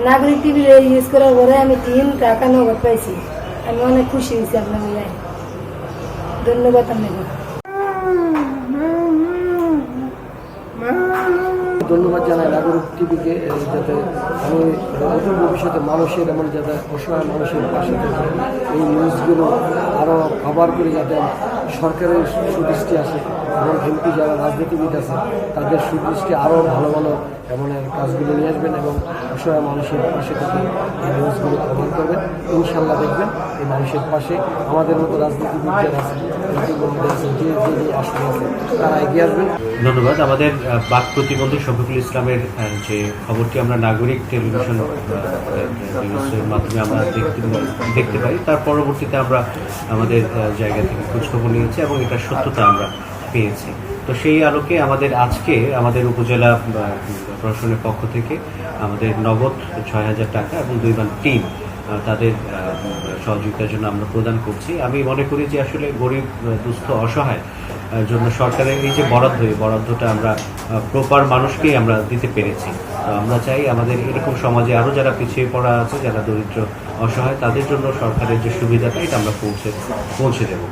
নাগরিক TV use করার পরে আমি 3 টাকা নগদ পাইছি। আমি অনেক খুশি হয়েছি আপনার মিলাই। ধন্যবাদ আপনাকে। ধন্যবাদ জানাই নাগরিক টিভিকে, যাতে আমি অদূর ভবিষ্যতে মানুষের এমন যাতে অসহায় মানুষের পাশে থেকে এই নিউজগুলো আরও কভার করে যাতে সরকারের সুদৃষ্টি আসে এবং এমপি যারা রাজনীতিবিদ আছে তাদের সুদৃষ্টি আরও ভালো ভালো এমন কাজগুলো নিয়ে আসবেন এবং অসহায় মানুষের পাশে থেকে এই নিউজগুলো কভার করবেন। ইনশাল্লাহ দেখবেন এই মানুষের পাশে আমাদের মতো রাজনীতিবিদ যারা আছে যে আসলে আছে তারা এগিয়ে আসবেন। ধন্যবাদ। আমাদের বাক প্রতিবন্ধী শফিকুল ইসলামের যে খবরটি আমরা নাগরিক টেলিভিশন নিউজের মাধ্যমে আমরা দেখতে পাই, তার পরবর্তীতে আমরা আমাদের জায়গা থেকে খোঁজখবর নিয়েছি এবং এটার সত্যতা আমরা পেয়েছি। তো সেই আলোকে আমাদের আজকে আমাদের উপজেলা প্রশাসনের পক্ষ থেকে আমাদের নগদ 6,000 টাকা এবং 2 বার টিম তাদের সহযোগিতার জন্য আমরা প্রদান করছি। আমি মনে করি যে আসলে গরিব দুস্থ অসহায় জন্য সরকারের এই যে বরাদ্দটা আমরা প্রপার মানুষকেই আমরা দিতে পেরেছি। তো আমরা চাই আমাদের এরকম সমাজে আরও যারা পিছিয়ে পড়া আছে, যারা দরিদ্র অসহায়, তাদের জন্য সরকারের যে সুবিধাটা এটা আমরা পৌঁছে দেব।